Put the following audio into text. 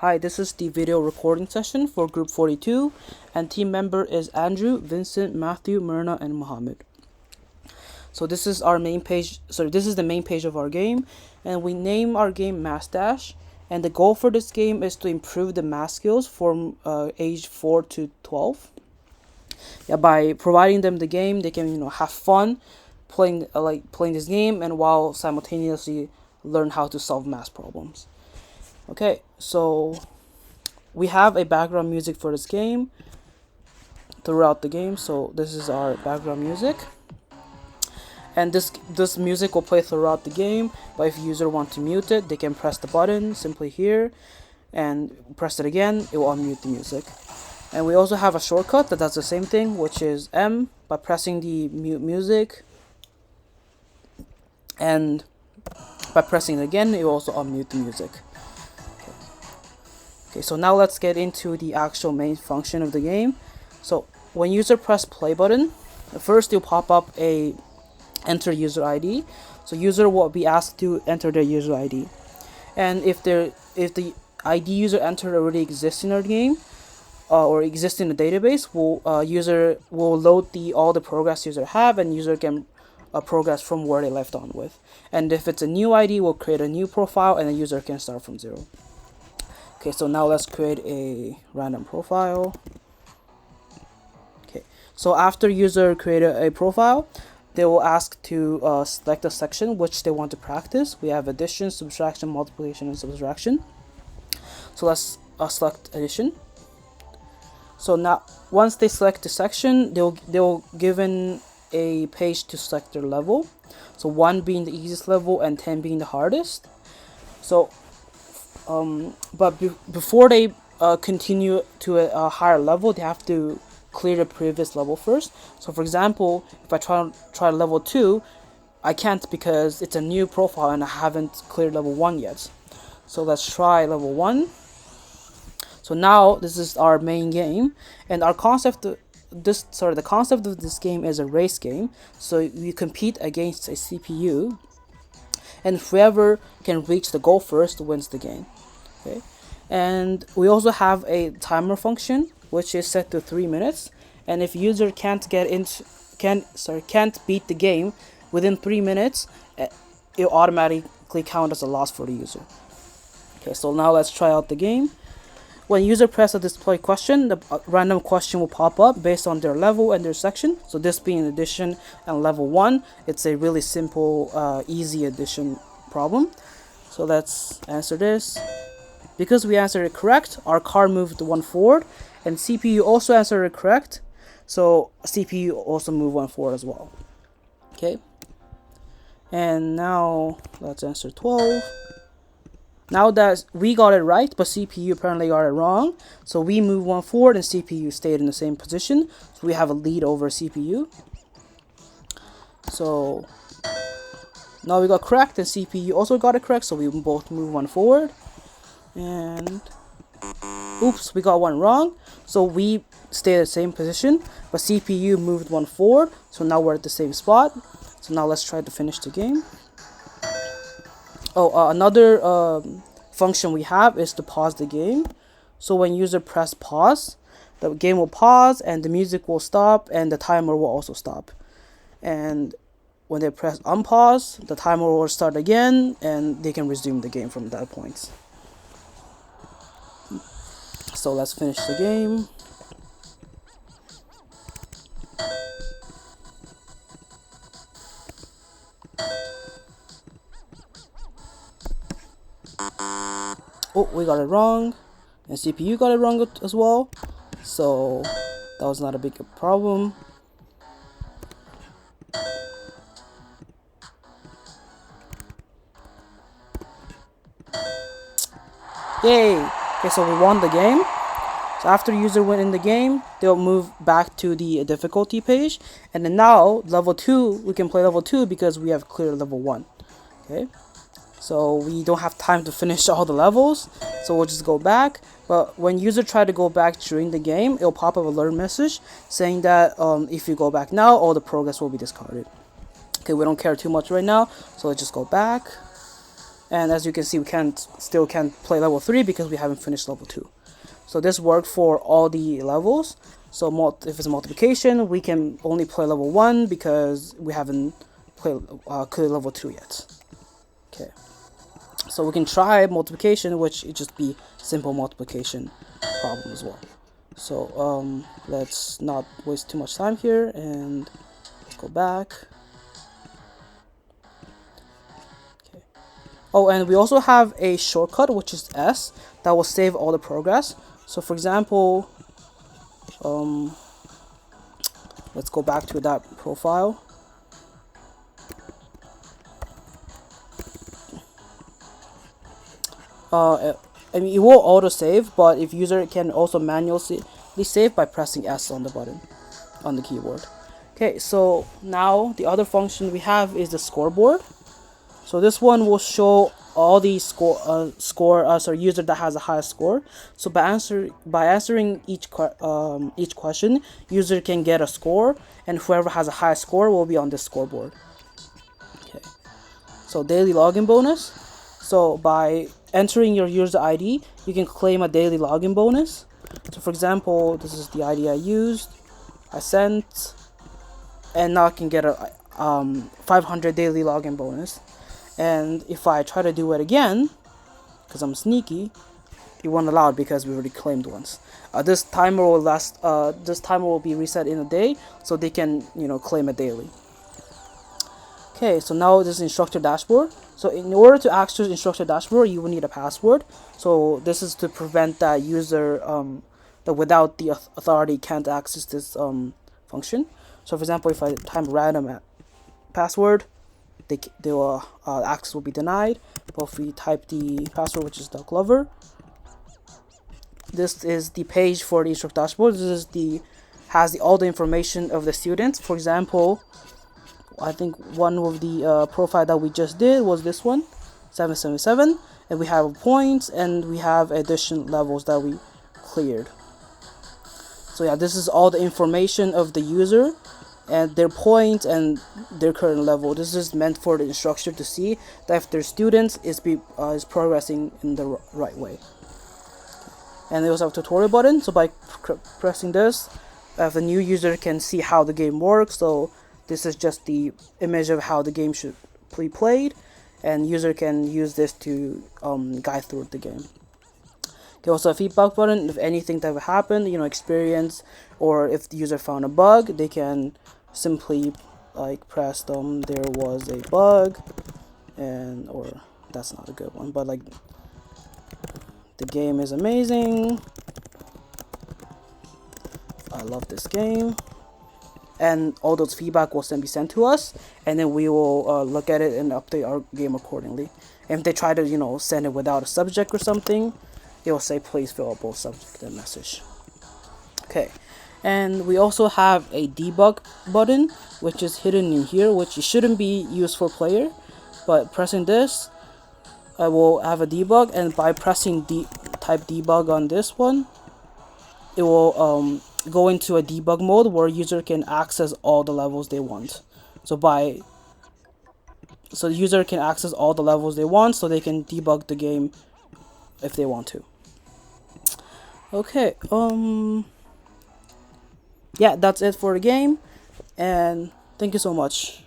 Hi, this is the video recording session for group 42, and team member is Andrew, Vincent, Matthew, Mirna, and Mohammed. So this is our main page. This is the main page of our game, and we name our game Math Dash. And the goal for this game is to improve the math skills from age 4 to 12. Yeah, by providing them the game, they can have fun playing this game, and while simultaneously learn how to solve math problems. Okay, so we have a background music for this game throughout the game. So this is our background music, and this music will play throughout the game. But if user want to mute it, they can press the button simply here and press it again. It will unmute the music. And we also have a shortcut that does the same thing, which is M. By pressing the mute music and by pressing it again, it will also unmute the music. Okay, so now let's get into the actual main function of the game. So when user press play button, first you'll pop up a enter user ID. So user will be asked to enter their user ID, and if the ID user entered already exists in our game or exists in the database, user will load all the progress user have, and user can progress from where they left on with. And if it's a new ID, we'll create a new profile, and the user can start from 0. Okay, so now let's create a random profile. Okay, so after user created a profile, they will ask to select a section which they want to practice. We have addition, subtraction, multiplication, and subtraction. So let's select addition. So now once they select the section, they'll given a page to select their level. So 1 being the easiest level and 10 being the hardest. So before they continue to a higher level, they have to clear the previous level first. So for example, if I try level 2, I can't because it's a new profile and I haven't cleared level 1 yet. So let's try level 1. So now this is our main game, and our concept the concept of this game is a race game. So you compete against a CPU, and whoever can reach the goal first wins the game. Okay, and we also have a timer function which is set to 3 minutes, and if user can't beat the game within 3 minutes, it automatically count as a loss for the user. Okay, so now let's try out the game. When user press a display question, the random question will pop up based on their level and their section. So this being addition and level 1, it's a really simple, easy addition problem. So let's answer this. Because we answered it correct, our car moved 1 forward, and CPU also answered it correct, so CPU also moved 1 forward as well. Okay, and now let's answer 12. Now that we got it right, but CPU apparently got it wrong, so we move 1 forward and CPU stayed in the same position, so we have a lead over CPU. So now we got correct and CPU also got it correct, so we both move 1 forward. And oops, we got 1 wrong, so we stay in the same position, but CPU moved 1 forward, so now we're at the same spot. So now let's try to finish the game. Another function we have is to pause the game. So when user press pause, the game will pause and the music will stop and the timer will also stop. And when they press unpause, the timer will start again and they can resume the game from that point. So let's finish the game. Oh, we got it wrong, and CPU got it wrong as well, so that was not a big problem. Yay! Okay, so we won the game. So after user win in the game, they'll move back to the difficulty page, and then now level 2, we can play level 2 because we have cleared level 1. Okay, so we don't have time to finish all the levels, so we'll just go back. But when user try to go back during the game, it'll pop up a alert message saying that if you go back now, all the progress will be discarded. Okay, we don't care too much right now, so let's just go back. And as you can see, we still can't play level 3 because we haven't finished level 2. So this worked for all the levels. So if it's multiplication, we can only play level 1 because we haven't played clear level 2 yet. Okay. So we can try multiplication, which it just be simple multiplication problem as well. So let's not waste too much time here, and let's go back. Okay. Oh, and we also have a shortcut, which is S, that will save all the progress. So for example, let's go back to that profile. I mean, it will auto save, but if user can also manually save by pressing S on the button on the keyboard. Okay, so now the other function we have is the scoreboard. So this one will show all the user that has the highest score. So by answering each question, user can get a score, and whoever has a highest score will be on this scoreboard. Okay. So daily login bonus. So by entering your user ID, you can claim a daily login bonus. So for example, this is the ID I used, I sent, and now I can get a 500 daily login bonus. And if I try to do it again, because I'm sneaky, it won't allow it because we already claimed once. This timer will last. This timer will be reset in a day, so they can claim it daily. Okay, so now this is instructor dashboard. So in order to access instructor dashboard, you will need a password. So this is to prevent that user that without the authority can't access this function. So for example, if I type random password, access will be denied. But if we type the password, which is Glover, this is the page for the instructor dashboard. This is has all the information of the students. For example, I think one of the profile that we just did was this one, 777, and we have points and we have addition levels that we cleared. So yeah, this is all the information of the user and their points and their current level. This is meant for the instructor to see that if their students is progressing in the right way. And they also have a tutorial button. So by pressing this, the new user can see how the game works. So this is just the image of how the game should be played, and user can use this to guide through the game. Okay, also a feedback button. If anything that happened, experience, or if the user found a bug, they can simply press there was a bug, or that's not a good one, but the game is amazing. I love this game. And all those feedback will be sent to us, and then we will look at it and update our game accordingly. And if they try to send it without a subject or something, it will say please fill out both subject and message. Okay, and we also have a debug button, which is hidden in here, which shouldn't be used for player, but pressing this, I will have a debug, and by pressing type debug on this one, it will go into a debug mode where user can access all the levels they want. So the user can access all the levels they want, so they can debug the game if they want to. Okay, yeah, that's it for the game, and thank you so much.